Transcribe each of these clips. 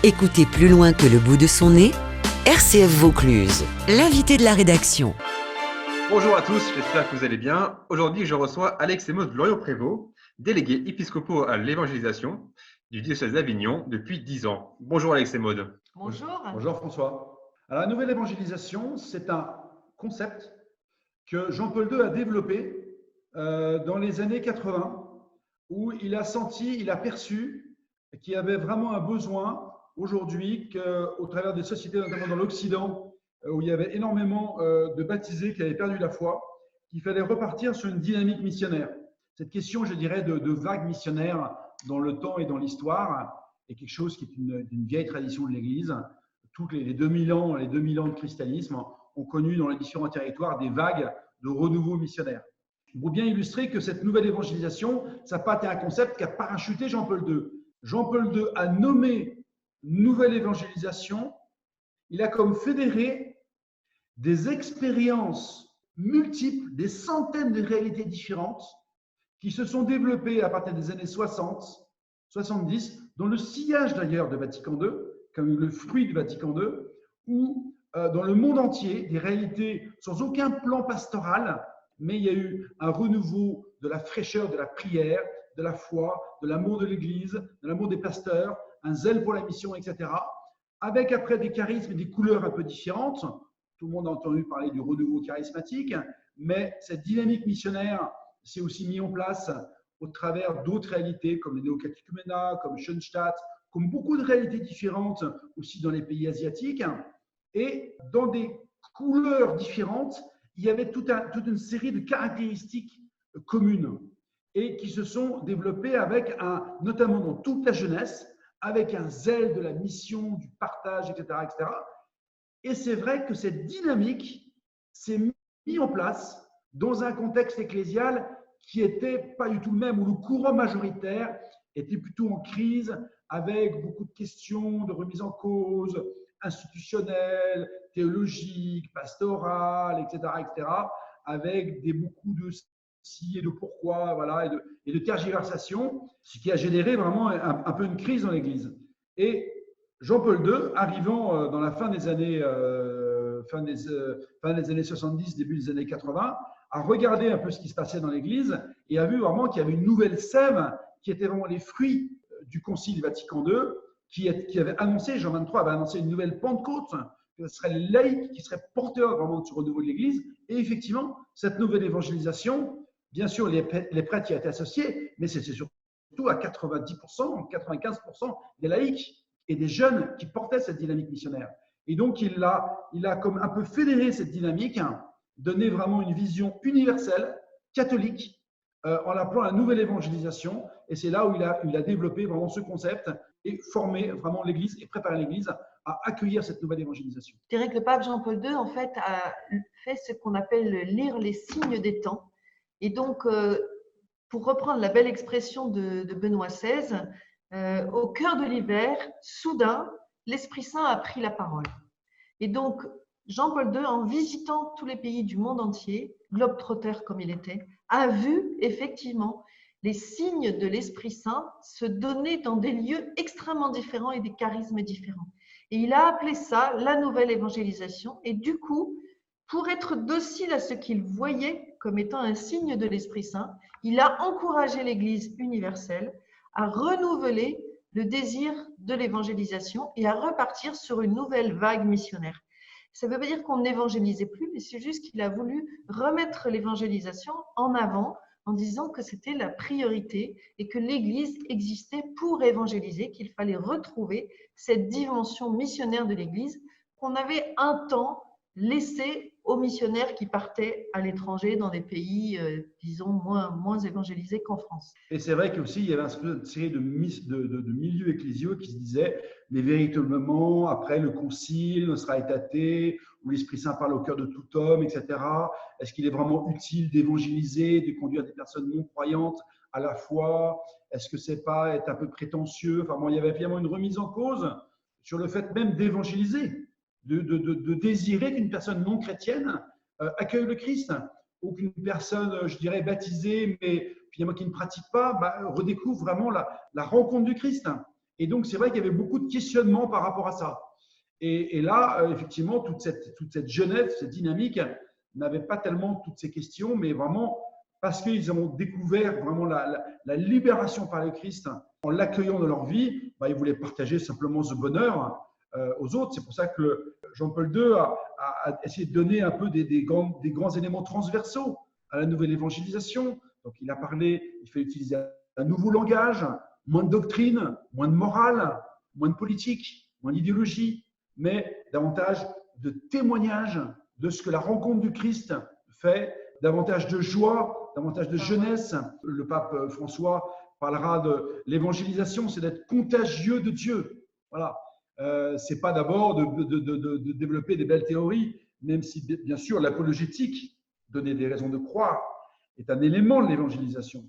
Écoutez plus loin que le bout de son nez, RCF Vaucluse, l'invité de la rédaction. Bonjour à tous, j'espère que vous allez bien. Aujourd'hui, je reçois Alex et Maud Loriot-Prévost, délégués épiscopaux à l'évangélisation du diocèse d'Avignon depuis 10 ans. Bonjour Alex et Maud. Bonjour. Bonjour François. Alors, la nouvelle évangélisation, c'est un concept que Jean-Paul II a développé dans les années 80, où il a perçu qu'il y avait vraiment un besoin aujourd'hui qu'au travers des sociétés, notamment dans l'Occident, où il y avait énormément de baptisés qui avaient perdu la foi, qu'il fallait repartir sur une dynamique missionnaire. Cette question, je dirais, de vague missionnaire dans le temps et dans l'histoire est quelque chose qui est une vieille tradition de l'Église. Toutes les 2000 ans de christianisme ont connu dans les différents territoires des vagues de renouveau missionnaire. Pour bien illustrer que cette nouvelle évangélisation, ça n'a pas été un concept qu'a parachuté Jean-Paul II. Jean-Paul II a nommé nouvelle évangélisation. Il a comme fédéré des expériences multiples, des centaines de réalités différentes qui se sont développées à partir des années 60, 70, dans le sillage d'ailleurs de Vatican II, comme le fruit de Vatican II, ou dans le monde entier, des réalités sans aucun plan pastoral, mais il y a eu un renouveau de la fraîcheur de la prière, de la foi, de l'amour de l'Église, de l'amour des pasteurs, un zèle pour la mission, etc., avec après des charismes et des couleurs un peu différentes. Tout le monde a entendu parler du renouveau charismatique, mais cette dynamique missionnaire s'est aussi mise en place au travers d'autres réalités comme les néocatéchuménats, comme Schoenstatt, comme beaucoup de réalités différentes aussi dans les pays asiatiques. Et dans des couleurs différentes, il y avait toute une série de caractéristiques communes et qui se sont développées avec notamment dans toute la jeunesse, avec un zèle de la mission, du partage, etc., etc. Et c'est vrai que cette dynamique s'est mise en place dans un contexte ecclésial qui n'était pas du tout le même, où le courant majoritaire était plutôt en crise, avec beaucoup de questions de remise en cause institutionnelles, théologiques, pastorales, etc., avec beaucoup de si et de pourquoi, voilà, et de tergiversations, ce qui a généré vraiment un peu une crise dans l'Église. Et Jean-Paul II, arrivant dans la fin des années 70, début des années 80, a regardé un peu ce qui se passait dans l'Église et a vu vraiment qu'il y avait une nouvelle sève qui était vraiment les fruits du Concile Vatican II, qui avait annoncé, Jean XXIII avait annoncé une nouvelle Pentecôte, que ce serait les laïcs qui seraient porteurs vraiment de ce renouveau de l'Église. Et effectivement, cette nouvelle évangélisation, bien sûr, les prêtres y étaient associés, mais c'est surtout à 90%, 95% des laïcs et des jeunes qui portaient cette dynamique missionnaire. Et donc, il a comme un peu fédéré cette dynamique, donné vraiment une vision universelle, catholique, en l'appelant la nouvelle évangélisation. Et c'est là où il a développé vraiment ce concept et formé vraiment l'Église et préparé l'Église à accueillir cette nouvelle évangélisation. Je dirais que le pape Jean-Paul II, en fait, a fait ce qu'on appelle lire les signes des temps. Et donc, pour reprendre la belle expression de Benoît XVI, au cœur de l'hiver, soudain, l'Esprit Saint a pris la parole. Et donc, Jean-Paul II, en visitant tous les pays du monde entier, globe-trotter comme il était, a vu effectivement les signes de l'Esprit Saint se donner dans des lieux extrêmement différents et des charismes différents. Et il a appelé ça la nouvelle évangélisation. Et du coup, pour être docile à ce qu'il voyait comme étant un signe de l'Esprit Saint, il a encouragé l'Église universelle à renouveler le désir de l'évangélisation et à repartir sur une nouvelle vague missionnaire. Ça ne veut pas dire qu'on n'évangélisait plus, mais c'est juste qu'il a voulu remettre l'évangélisation en avant en disant que c'était la priorité et que l'Église existait pour évangéliser, qu'il fallait retrouver cette dimension missionnaire de l'Église qu'on avait un temps laissée aux missionnaires qui partaient à l'étranger dans des pays, disons, moins évangélisés qu'en France. Et c'est vrai qu'aussi, il y avait une série de milieux ecclésiaux qui se disaient, mais véritablement, après le concile sera étaté, où l'Esprit Saint parle au cœur de tout homme, etc. Est-ce qu'il est vraiment utile d'évangéliser, de conduire des personnes non croyantes à la foi? Est-ce que c'est pas être un peu prétentieux? Enfin bon, il y avait finalement une remise en cause sur le fait même d'évangéliser, de désirer qu'une personne non chrétienne accueille le Christ, ou qu'une personne, je dirais, baptisée, mais finalement qui ne pratique pas, redécouvre vraiment la rencontre du Christ. Et donc, c'est vrai qu'il y avait beaucoup de questionnements par rapport à ça. Et là, effectivement, toute cette jeunesse, cette dynamique n'avait pas tellement toutes ces questions, mais vraiment parce qu'ils ont découvert vraiment la libération par le Christ en l'accueillant dans leur vie, ils voulaient partager simplement ce bonheur aux autres. C'est pour ça que Jean-Paul II a essayé de donner un peu des grands éléments transversaux à la nouvelle évangélisation. Donc, il a parlé, il fait utiliser un nouveau langage, moins de doctrine, moins de morale, moins de politique, moins d'idéologie, mais davantage de témoignage de ce que la rencontre du Christ fait, davantage de joie, davantage de jeunesse. Le pape François parlera de l'évangélisation, c'est d'être contagieux de Dieu. Voilà. C'est pas d'abord de développer des belles théories, même si bien sûr l'apologétique, donner des raisons de croire, est un élément de l'évangélisation.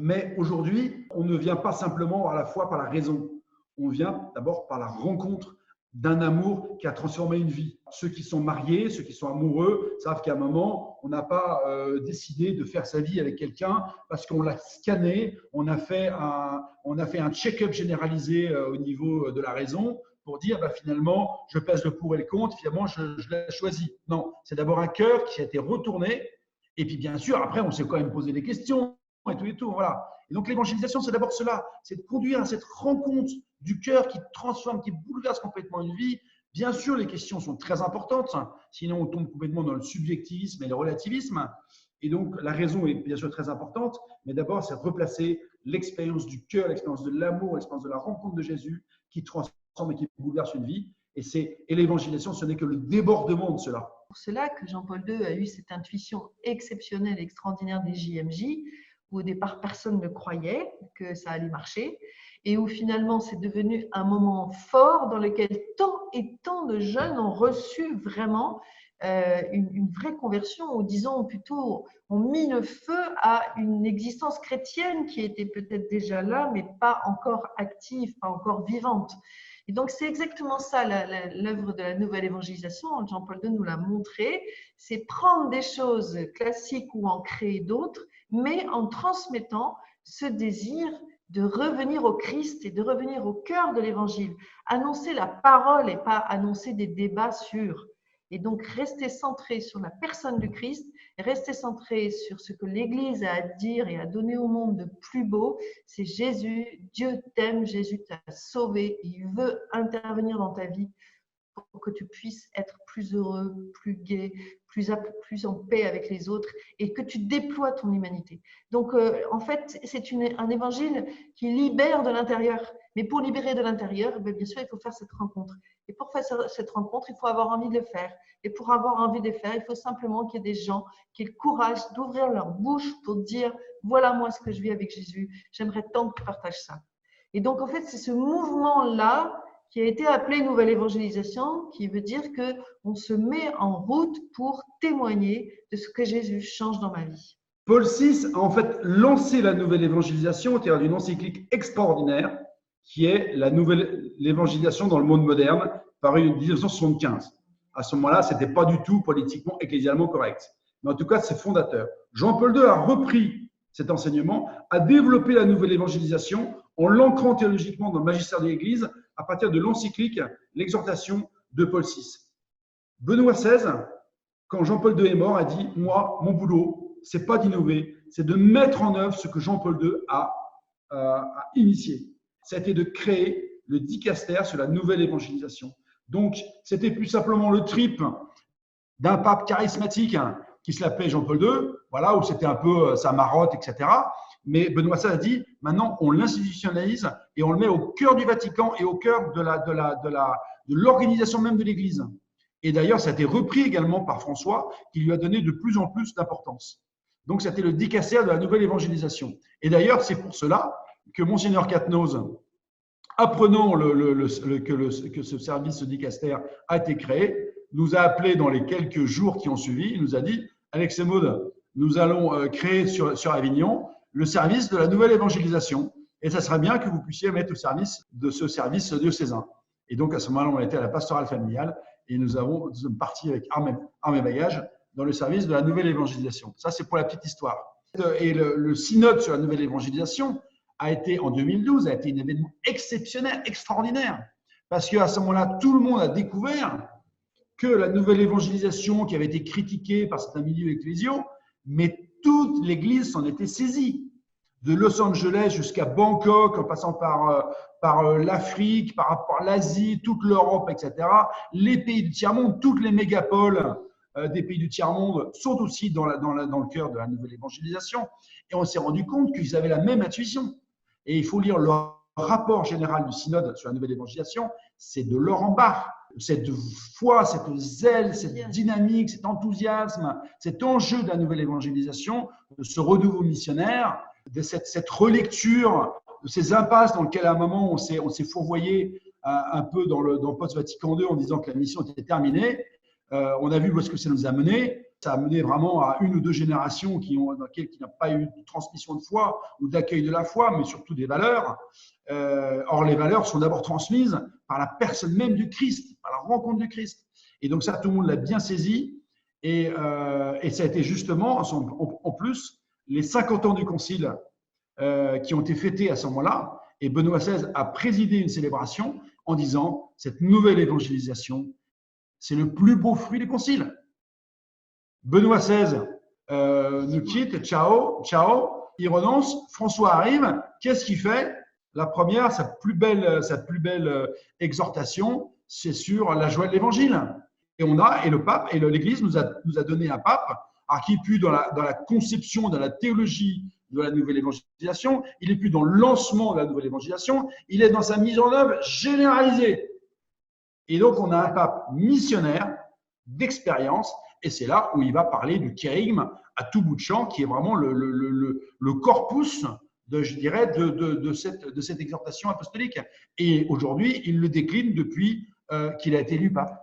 Mais aujourd'hui, on ne vient pas simplement à la fois par la raison, on vient d'abord par la rencontre d'un amour qui a transformé une vie. Ceux qui sont mariés, ceux qui sont amoureux, savent qu'à un moment, on n'a pas décidé de faire sa vie avec quelqu'un parce qu'on l'a scanné, on a fait un check-up généralisé au niveau de la raison pour dire finalement, je pèse le pour et le contre, finalement, je l'ai choisi. Non, c'est d'abord un cœur qui a été retourné et puis bien sûr, après, on s'est quand même posé des questions et tout, voilà. Et donc l'évangélisation, c'est d'abord cela, c'est de conduire à cette rencontre du cœur qui transforme, qui bouleverse complètement une vie. Bien sûr, les questions sont très importantes, sinon on tombe complètement dans le subjectivisme et le relativisme. Et donc, la raison est bien sûr très importante, mais d'abord, c'est replacer l'expérience du cœur, l'expérience de l'amour, l'expérience de la rencontre de Jésus qui transforme et qui bouleverse une vie. Et l'évangélisation, ce n'est que le débordement de cela. C'est pour cela que Jean-Paul II a eu cette intuition exceptionnelle, extraordinaire des JMJ, où au départ, personne ne croyait que ça allait marcher, et où finalement, c'est devenu un moment fort dans lequel tant et tant de jeunes ont reçu vraiment une vraie conversion, ou disons plutôt, ont mis le feu à une existence chrétienne qui était peut-être déjà là, mais pas encore active, pas encore vivante. Et donc, c'est exactement ça, l'œuvre de la nouvelle évangélisation. Jean-Paul II nous l'a montré, c'est prendre des choses classiques ou en créer d'autres, mais en transmettant ce désir de revenir au Christ et de revenir au cœur de l'évangile. Annoncer la parole et pas annoncer des débats sur. Et donc, rester centré sur la personne du Christ, rester centré sur ce que l'Église a à dire et à donner au monde de plus beau, c'est Jésus. Dieu t'aime, Jésus t'a sauvé, il veut intervenir dans ta vie pour que tu puisses être plus heureux, plus gai, plus en paix avec les autres et que tu déploies ton humanité. Donc, en fait, c'est un évangile qui libère de l'intérieur. Mais pour libérer de l'intérieur, bien sûr, il faut faire cette rencontre. Et pour faire cette rencontre, il faut avoir envie de le faire. Et pour avoir envie de le faire, il faut simplement qu'il y ait des gens qui aient le courage d'ouvrir leur bouche pour dire « Voilà moi ce que je vis avec Jésus. J'aimerais tant que tu partages ça. » Et donc, en fait, c'est ce mouvement-là qui a été appelé nouvelle évangélisation, qui veut dire qu'on se met en route pour témoigner de ce que Jésus change dans ma vie. Paul VI a en fait lancé la nouvelle évangélisation au travers d'une encyclique extraordinaire qui est l'évangélisation dans le monde moderne, parue en 1975. À ce moment-là, ce n'était pas du tout politiquement, ecclésialement correct. Mais en tout cas, c'est fondateur. Jean-Paul II a repris cet enseignement, a développé la nouvelle évangélisation en l'ancrant théologiquement dans le magistère de l'Église à partir de l'encyclique, l'exhortation de Paul VI. Benoît XVI, quand Jean-Paul II est mort, a dit « Moi, mon boulot, ce n'est pas d'innover, c'est de mettre en œuvre ce que Jean-Paul II a initié. » Ça a été de créer le dicaster sur la nouvelle évangélisation. Donc, c'était plus simplement le trip d'un pape charismatique qui se l'appelait Jean-Paul II, voilà, où c'était un peu sa marotte, etc. Mais Benoît XVI a dit, maintenant, on l'institutionnalise et on le met au cœur du Vatican et au cœur de l'organisation même de l'Église. Et d'ailleurs, ça a été repris également par François, qui lui a donné de plus en plus d'importance. Donc, c'était le dicaster de la nouvelle évangélisation. Et d'ailleurs, c'est pour cela que Monseigneur Quatennose, apprenant que ce service, ce dicaster, a été créé, nous a appelé dans les quelques jours qui ont suivi. Il nous a dit « Alex et Maud, nous allons créer sur Avignon le service de la nouvelle évangélisation. Et ça serait bien que vous puissiez mettre au service de ce service diocésain. » Et donc, à ce moment-là, on était à la pastorale familiale et nous sommes partis avec armes et bagages dans le service de la nouvelle évangélisation. Ça, c'est pour la petite histoire. Et le synode sur la nouvelle évangélisation en 2012, a été un événement exceptionnel, extraordinaire. Parce qu'à ce moment-là, tout le monde a découvert que la nouvelle évangélisation qui avait été critiquée par certains milieux ecclésiaux, mais toute l'Église s'en était saisie. De Los Angeles jusqu'à Bangkok, en passant par l'Afrique, par l'Asie, toute l'Europe, etc. Les pays du tiers-monde, toutes les mégapoles des pays du tiers-monde sont aussi dans le cœur de la nouvelle évangélisation. Et on s'est rendu compte qu'ils avaient la même intuition. Et il faut lire le rapport général du synode sur la nouvelle évangélisation, c'est de l'or en barre. Cette foi, cette zèle, cette dynamique, cet enthousiasme, cet enjeu de la nouvelle évangélisation, de ce renouveau missionnaire, de cette relecture, de ces impasses dans lesquelles à un moment on s'est fourvoyé un peu dans le post-Vatican II en disant que la mission était terminée. On a vu où est-ce que ça nous a mené. Ça a mené vraiment à une ou deux générations qui n'ont pas eu de transmission de foi ou d'accueil de la foi, mais surtout des valeurs. Or, les valeurs sont d'abord transmises par la personne même du Christ, par la rencontre du Christ. Et donc ça, tout le monde l'a bien saisi. Et ça a été justement, en plus, les 50 ans du Concile qui ont été fêtés à ce moment-là. Et Benoît XVI a présidé une célébration en disant « Cette nouvelle évangélisation, c'est le plus beau fruit du Concile. » Benoît XVI nous quitte, ciao, il renonce, François arrive, qu'est-ce qu'il fait? La première, sa plus belle exhortation, c'est sur la joie de l'Évangile. Et le pape et l'Église nous a donné un pape qui n'est plus dans la conception, dans la théologie de la nouvelle évangélisation, il n'est plus dans le lancement de la nouvelle évangélisation, il est dans sa mise en œuvre généralisée. Et donc, on a un pape missionnaire d'expérience, et c'est là où il va parler du kérigme à tout bout de champ, qui est vraiment le corpus, je dirais, de cette exhortation apostolique. Et aujourd'hui, il le décline depuis qu'il a été élu pape.